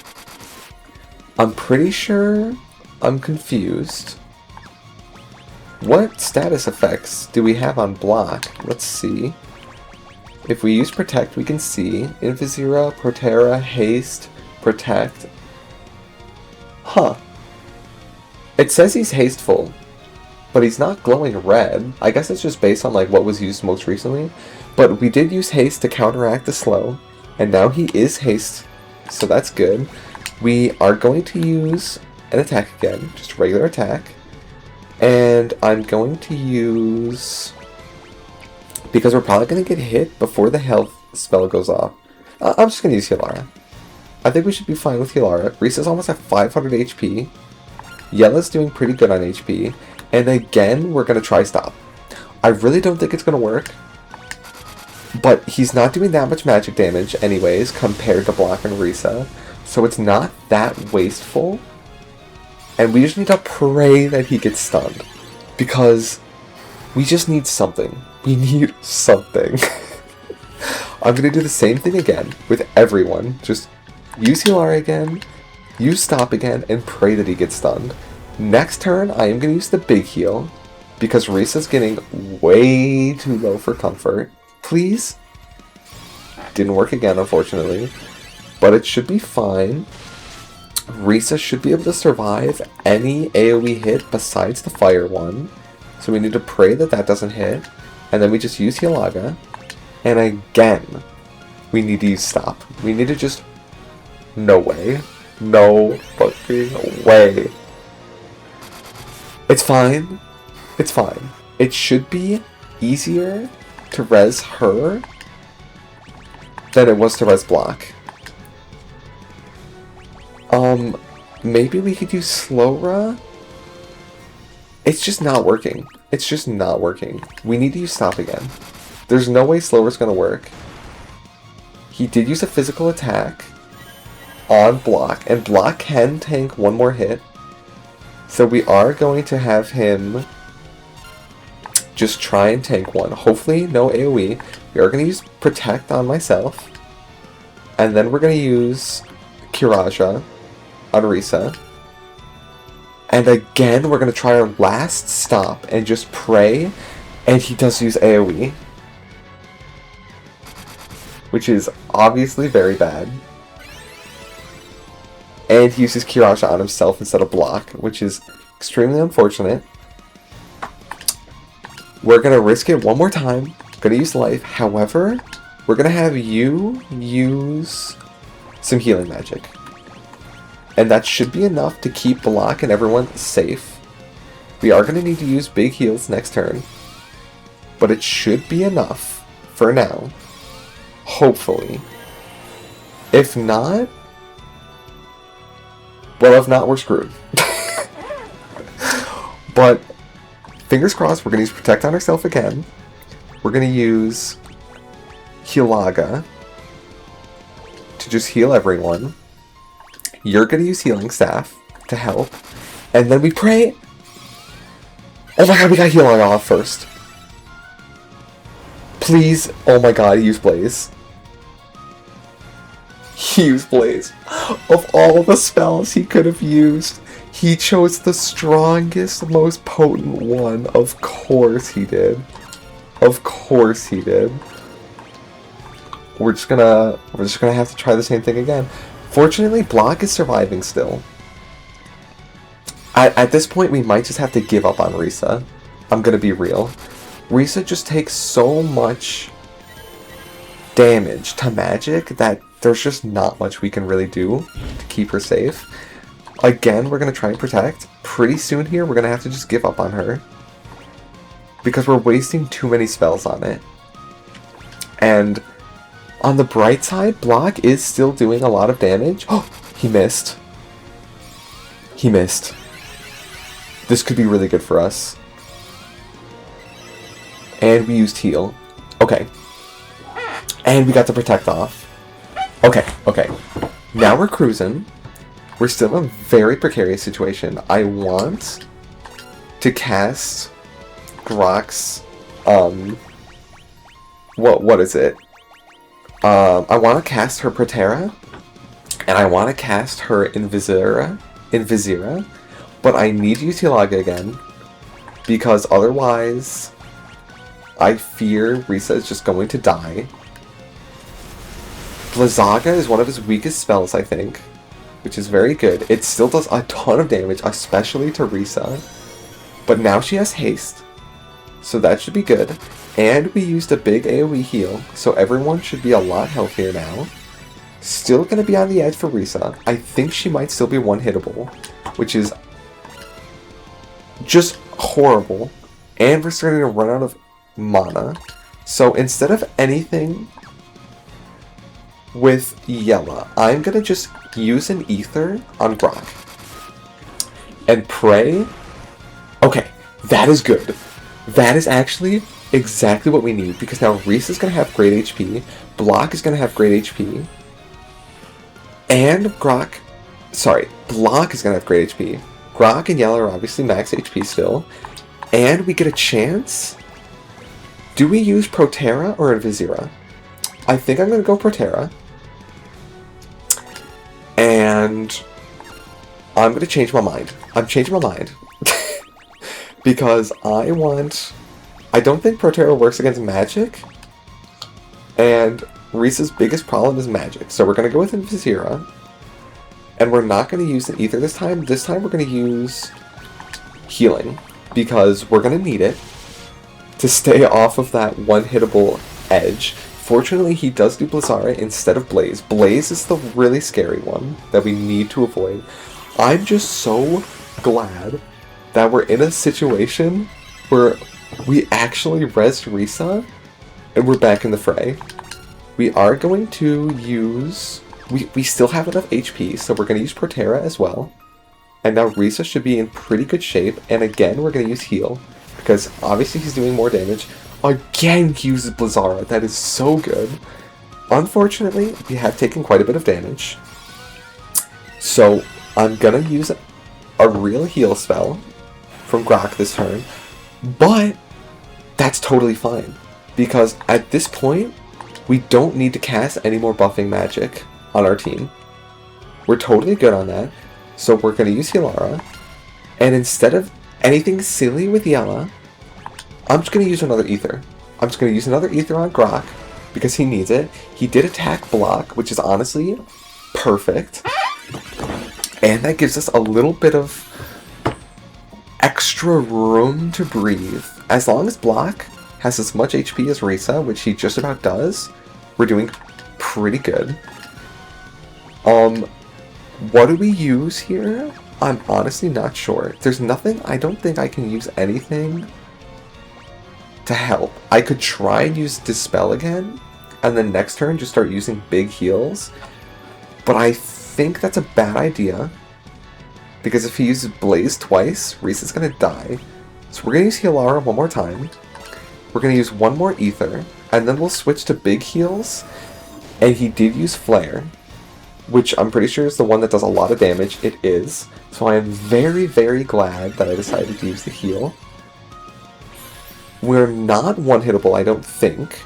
I'm pretty sure I'm confused. What status effects do we have on block? Let's see. If we use protect, we can see Invisira, Protera, haste, protect. Huh. It says he's hasteful, but he's not glowing red. I guess it's just based on like what was used most recently. But we did use haste to counteract the slow, and now he is haste, so that's good. We are going to use an attack again, just a regular attack. And I'm going to use, because we're probably going to get hit before the health spell goes off, I'm just going to use Hilara. I think we should be fine with Hilara. Risa's almost at 500 HP. Yella's doing pretty good on HP. And again, we're going to try stop. I really don't think it's going to work. But he's not doing that much magic damage anyways compared to Block and Risa. So it's not that wasteful. And we just need to pray that he gets stunned. Because we just need something. We need something. I'm going to do the same thing again with everyone. Just use Hilara again, use stop again, and pray that he gets stunned. Next turn, I am going to use the big heal, because Risa's getting way too low for comfort. Please? Didn't work again, unfortunately. But it should be fine. Risa should be able to survive any AoE hit besides the fire one. So we need to pray that that doesn't hit. And then we just use Hilaga. And again, we need to use stop. We need to just... No way. No fucking way. It's fine. It's fine. It should be easier to res her than it was to res block. Maybe we could use Slowra? It's just not working. It's just not working. We need to use stop again. There's no way Slowra's gonna work. He did use a physical attack on block, and block can tank one more hit. So we are going to have him just try and tank one. Hopefully no AoE. We are going to use protect on myself. And then we're going to use Kiraja on Risa. And again, we're going to try our last stop and just pray. And he does use AoE, which is obviously very bad. And he uses Kiraja on himself instead of block, which is extremely unfortunate. We're going to risk it one more time. Going to use life. However, we're going to have you use some healing magic. And that should be enough to keep block and everyone safe. We are going to need to use big heals next turn. But it should be enough for now. Hopefully. If not... Well, if not, we're screwed. But, fingers crossed, we're going to use Protect on ourselves again. We're going to use Hilaga to just heal everyone. You're going to use Healing Staff to help. And then we pray. Oh my god, we got Hilaga off first. Please, oh my god, use Blaze. He used Blaze. Of all the spells he could have used, he chose the strongest, most potent one. Of course he did. Of course he did. We're just gonna have to try the same thing again. Fortunately, block is surviving still. At this point, we might just have to give up on Risa. I'm gonna be real. Risa just takes so much damage to magic that there's just not much we can really do to keep her safe. Again, we're going to try and protect. Pretty soon here, we're going to have to just give up on her. Because we're wasting too many spells on it. And on the bright side, block is still doing a lot of damage. Oh, he missed. He missed. This could be really good for us. And we used heal. Okay. And we got the protect off. Okay, okay. Now we're cruising. we're still in a very precarious situation. I want to cast Grox, what is it? I want to cast her Protera, and I want to cast her Invisira, but I need to use Hilaga again, because otherwise, I fear Risa is just going to die. Blizzaga is one of his weakest spells, I think, which is very good. It still does a ton of damage, especially to Risa, but now she has haste, so that should be good. And we used a big AoE heal, so everyone should be a lot healthier now. Still going to be on the edge for Risa. I think she might still be one-hittable, which is just horrible. And we're starting to run out of mana. So instead of anything with Yella, I'm going to just use an Ether on Brock. And pray. Okay, that is good. That is actually exactly what we need, because now Risa's going to have great HP, Block is going to have great HP, and Block is going to have great HP. Grok and Yella are obviously max HP still, and we get a chance. Do we use Protera or Invisira? I think I'm going to go Protera, and I'm going to change my mind. I'm changing my mind. Because I don't think Protera works against magic, and Risa's biggest problem is magic. So we're going to go with Invisira, and we're not going to use an Ether this time. This time we're going to use healing, because we're going to need it to stay off of that one-hittable edge. Fortunately, he does do Blizzara instead of Blaze. Blaze is the really scary one that we need to avoid. I'm just so glad that we're in a situation where we actually res Risa, and we're back in the fray. We are going to use... We still have enough HP, so we're going to use Protera as well. And now Risa should be in pretty good shape, and again, we're going to use heal, because obviously he's doing more damage. Again, he uses Blizzara. That is so good. Unfortunately, we have taken quite a bit of damage. So, I'm going to use a real heal spell from Grok this turn, but that's totally fine, because at this point, we don't need to cast any more buffing magic on our team. We're totally good on that, so we're going to use Hilara, and instead of anything silly with Yella, I'm just going to use another Ether. I'm just going to use another Ether on Grok, because he needs it. He did attack Block, which is honestly perfect, and that gives us a little bit of extra room to breathe. As long as Block has as much HP as Risa, which he just about does, we're doing pretty good. What do we use here? I'm honestly not sure. There's nothing, I don't think I can use anything to help. I could try and use Dispel again, and then next turn just start using big heals, but I think that's a bad idea, because if he uses Blaze twice, Risa's gonna die. So we're gonna use Hilara one more time. We're gonna use one more Ether, and then we'll switch to big heals, and he did use Flare, which I'm pretty sure is the one that does a lot of damage. It is. So I am very, very glad that I decided to use the heal. We're not one-hittable, I don't think,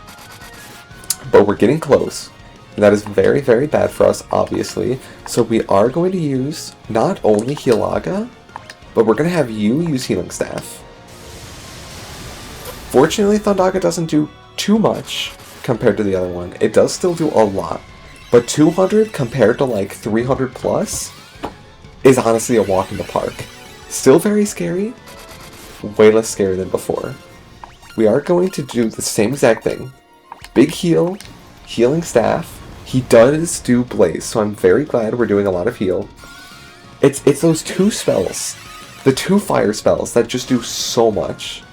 but we're getting close. And that is very, very bad for us, obviously. So we are going to use not only Hilaga, but we're going to have you use Healing Staff. Fortunately, Thundaga doesn't do too much compared to the other one. It does still do a lot. But 200 compared to like 300 plus is honestly a walk in the park. Still very scary, way less scary than before. We are going to do the same exact thing. Big heal, Healing Staff. He does do Blaze, so I'm very glad we're doing a lot of heal. It's those two spells, the two fire spells that just do so much.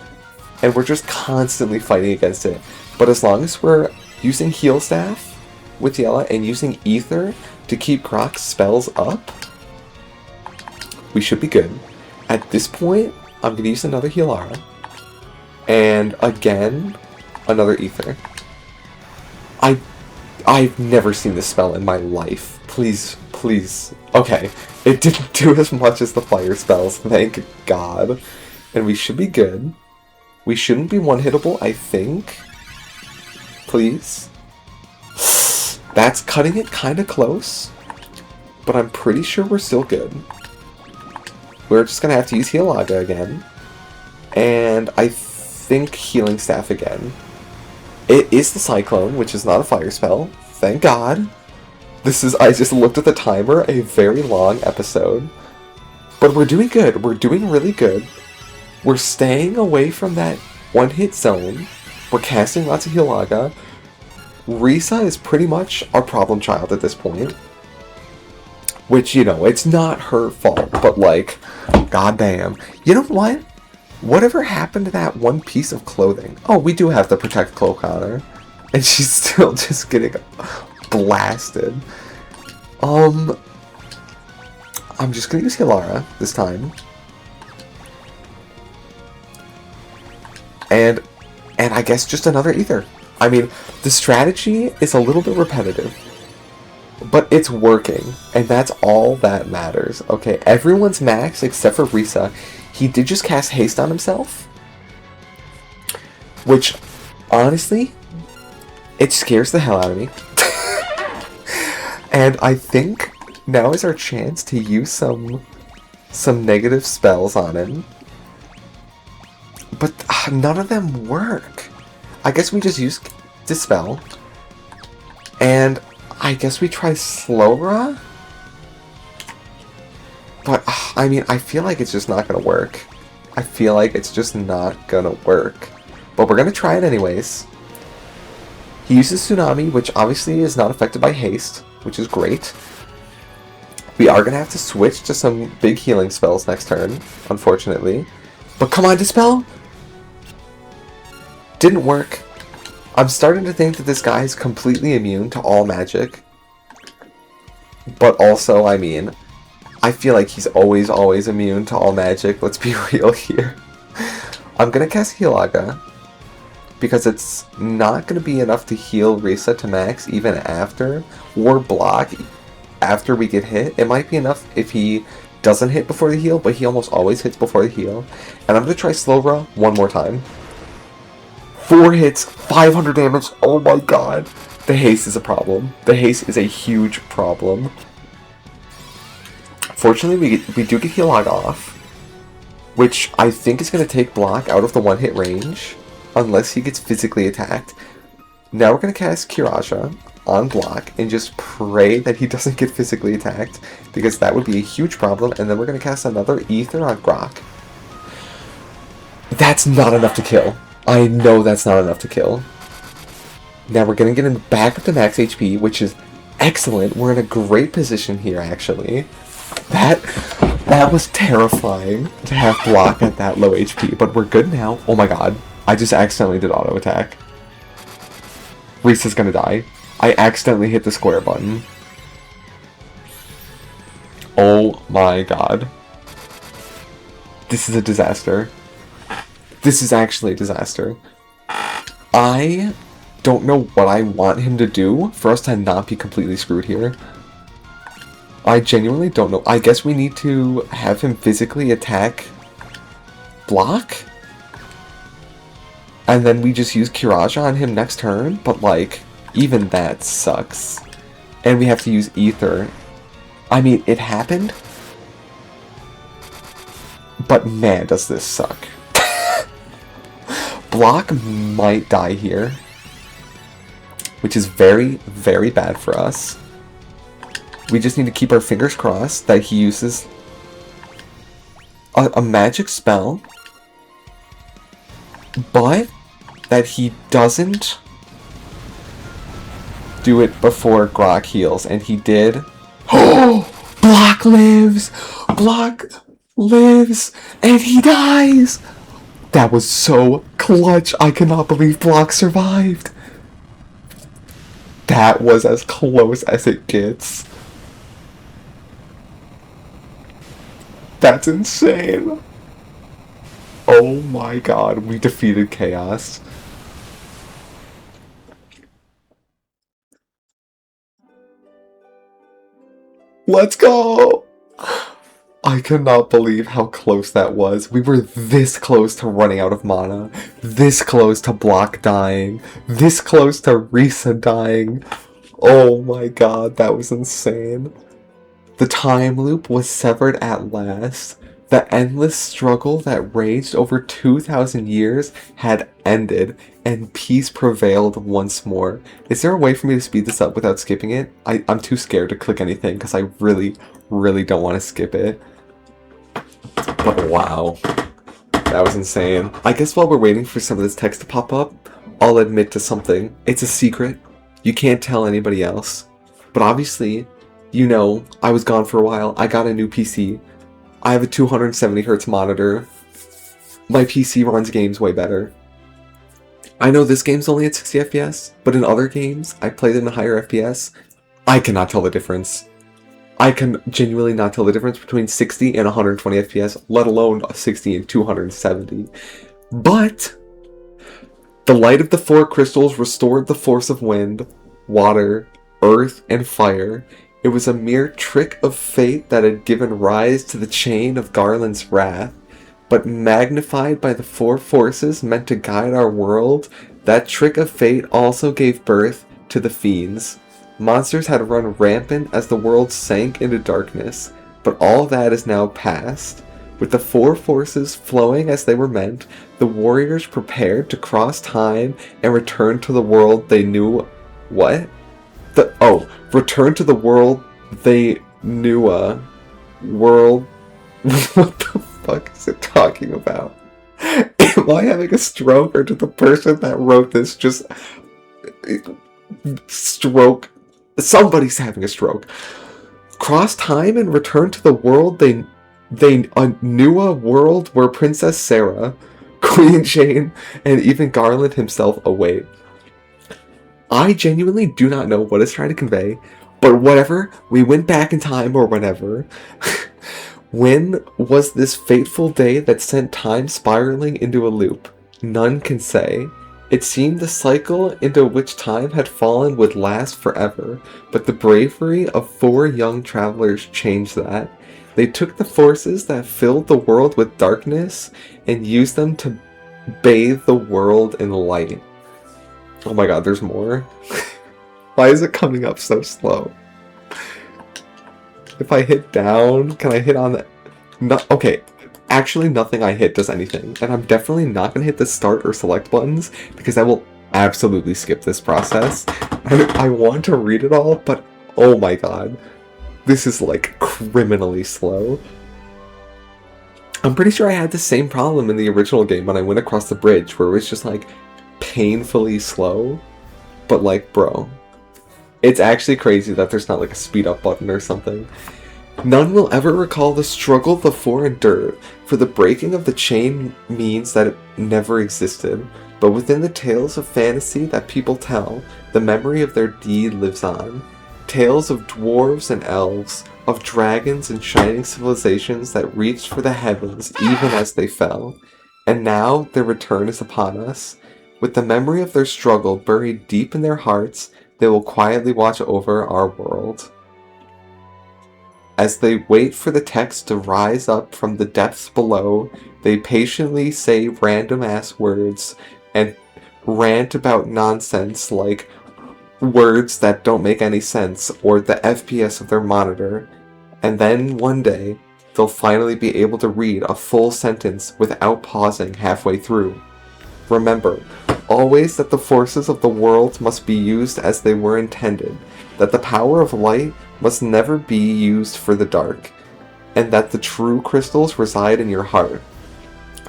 And we're just constantly fighting against it. But as long as we're using Heal Staff with Yella and using Ether to keep Grok's spells up, we should be good. At this point, I'm going to use another Hilara. And again, another Ether. I've never seen this spell in my life. Please, please. Okay, it didn't do as much as the fire spells, thank God. And we should be good. We shouldn't be one-hittable, I think. Please. That's cutting it kind of close. But I'm pretty sure we're still good. We're just going to have to use Healaga again. And I think Healing Staff again. It is the Cyclone, which is not a fire spell. Thank God. This is, I just looked at the timer, a very long episode. But we're doing good. We're doing really good. We're staying away from that one-hit zone. We're casting lots of Healaga. Risa is pretty much our problem child at this point. Which, you know, it's not her fault, but like, goddamn. You know what? Whatever happened to that one piece of clothing? Oh, we do have the Protect Cloak on her. And she's still just getting blasted. I'm just gonna use Hilara this time. And I guess just another Ether. I mean, the strategy is a little bit repetitive. But it's working, and that's all that matters. Okay, everyone's max except for Risa. He did just cast Haste on himself. Which, honestly, it scares the hell out of me. And I think now is our chance to use some negative spells on him. But none of them work. I guess we just use Dispel. And I guess we try Slowra? But, I mean, I feel like it's just not gonna work. I feel like it's just not gonna work. But we're gonna try it anyways. He uses Tsunami, which obviously is not affected by Haste, which is great. We are gonna have to switch to some big healing spells next turn, unfortunately. But come on, Dispel! Didn't work. I'm starting to think that this guy is completely immune to all magic. But also, I mean, I feel like he's always immune to all magic. Let's be real here. I'm going to cast Healaga, because it's not going to be enough to heal Risa to max even after, or block after we get hit. It might be enough if he doesn't hit before the heal, but he almost always hits before the heal. And I'm going to try Slowra one more time. 4 hits, 500 damage, oh my god. The haste is a problem. The haste is a huge problem. Fortunately, we do get Healaga off, which I think is going to take block out of the one-hit range, unless he gets physically attacked. Now we're going to cast Kiraja on block, and just pray that he doesn't get physically attacked, because that would be a huge problem, and then we're going to cast another Ether on Grok. That's not enough to kill. I know that's not enough to kill. Now we're going to get him back up to max HP, which is excellent. We're in a great position here, actually. That was terrifying to have block at that low HP, but we're good now. Oh my god. I just accidentally did auto attack. Risa's gonna die. I accidentally hit the square button. Oh my god. This is a disaster. This is actually a disaster. I don't know what I want him to do for us to not be completely screwed here. I genuinely don't know. I guess we need to have him physically attack block? And then we just use Kiraja on him next turn? But like, even that sucks. And we have to use Ether. I mean, it happened. But man, does this suck. Block might die here, which is very, very bad for us. We just need to keep our fingers crossed that he uses a magic spell, but that he doesn't do it before Grok heals, and he did. Oh! Block lives! Block lives! And he dies! That was so clutch. I cannot believe Block survived. That was as close as it gets. That's insane. Oh my god, we defeated Chaos. Let's go! I cannot believe how close that was. We were this close to running out of mana, this close to Block dying, this close to Risa dying. Oh my god, that was insane. The time loop was severed at last. The endless struggle that raged over 2,000 years had ended, and peace prevailed once more. Is there a way for me to speed this up without skipping it? I'm too scared to click anything because I really, really don't want to skip it. But wow, that was insane. I guess while we're waiting for some of this text to pop up, I'll admit to something. It's a secret. You can't tell anybody else. But obviously, you know, I was gone for a while. I got a new PC. I have a 270Hz monitor. My PC runs games way better. I know this game's only at 60 FPS, but in other games, I played in a higher FPS. I cannot tell the difference. I can genuinely not tell the difference between 60 and 120 FPS, let alone 60 and 270. But the light of the four crystals restored the force of wind, water, earth, and fire. It was a mere trick of fate that had given rise to the chain of Garland's wrath, but magnified by the four forces meant to guide our world, that trick of fate also gave birth to the fiends. Monsters had run rampant as the world sank into darkness, but all that is now past. With the four forces flowing as they were meant, the warriors prepared to cross time and return to the world they knew. What? Return to the world they knew. World. What the fuck is it talking about? Am I having a stroke, or did the person that wrote this just stroke? Somebody's having a stroke. Cross time and return to the world they knew, a world where Princess Sarah, Queen Jane, and even Garland himself await. I genuinely do not know what it's trying to convey, but whatever, we went back in time or whenever. When was this fateful day that sent time spiraling into a loop? None can say. It seemed the cycle into which time had fallen would last forever, but the bravery of four young travelers changed that. They took the forces that filled the world with darkness and used them to bathe the world in light. Oh my god, there's more? Why is it coming up so slow? If I hit down, can I hit on that? No, okay, actually nothing I hit does anything. And I'm definitely not going to hit the start or select buttons because I will absolutely skip this process. I want to read it all, but oh my god. This is like criminally slow. I'm pretty sure I had the same problem in the original game when I went across the bridge where it was just like painfully slow. But like, bro, it's actually crazy that there's not like a speed up button or something. None will ever recall the struggle the four endured, for the breaking of the chain means that it never existed. But within the tales of fantasy that people tell, the memory of their deed lives on. Tales of dwarves and elves, of dragons and shining civilizations that reached for the heavens even as they fell. And now their return is upon us. With the memory of their struggle buried deep in their hearts, they will quietly watch over our world. As they wait for the text to rise up from the depths below, they patiently say random-ass words and rant about nonsense like words that don't make any sense or the FPS of their monitor. And then one day, they'll finally be able to read a full sentence without pausing halfway through. Remember, always that the forces of the world must be used as they were intended, that the power of light must never be used for the dark, and that the true crystals reside in your heart.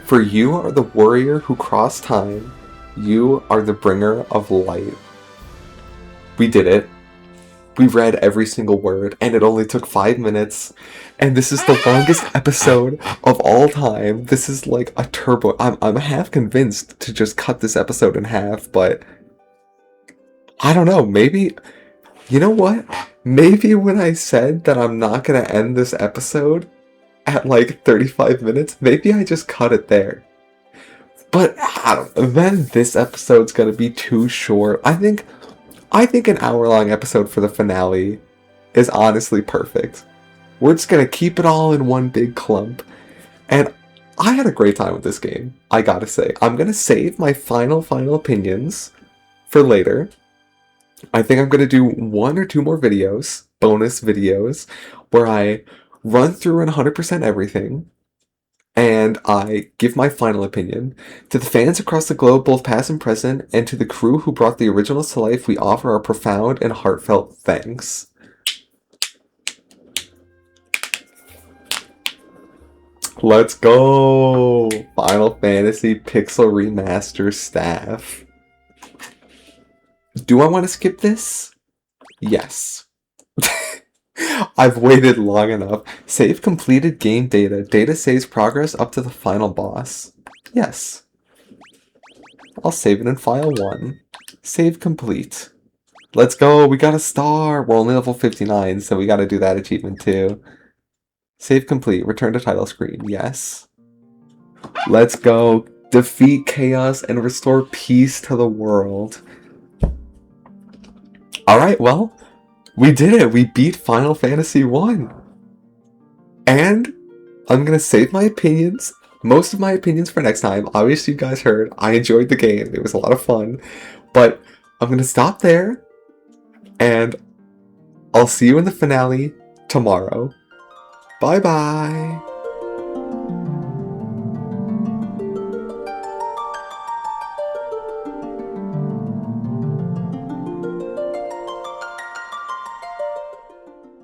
For you are the warrior who crossed time, you are the bringer of light. We did it. We read every single word, and it only took 5 minutes, and this is the longest episode of all time. This is like a turbo. I'm half convinced to just cut this episode in half, but I don't know, maybe, you know what? Maybe when I said that I'm not gonna end this episode at like 35 minutes, maybe I just cut it there. But I don't know, then this episode's gonna be too short. I think an hour-long episode for the finale is honestly perfect. We're just gonna keep it all in one big clump. And I had a great time with this game, I gotta say. I'm gonna save my final opinions for later. I think I'm gonna do 1 or 2 more videos, bonus videos, where I run through and 100% everything, and I give my final opinion. To the fans across the globe, both past and present, and to the crew who brought the originals to life, we offer our profound and heartfelt thanks. Let's go! Final Fantasy Pixel Remaster staff. Do I want to skip this? Yes. I've waited long enough. Save completed game data. Data saves progress up to the final boss. Yes. I'll save it in file 1. Save complete. Let's go, we got a star! We're only level 59, so we gotta do that achievement too. Save complete. Return to title screen. Yes. Let's go. Defeat chaos and restore peace to the world. Alright, well, we did it. We beat Final Fantasy 1. And I'm gonna save my opinions, most of my opinions for next time. Obviously, you guys heard, I enjoyed the game. It was a lot of fun. But I'm gonna stop there, and I'll see you in the finale tomorrow. Bye-bye.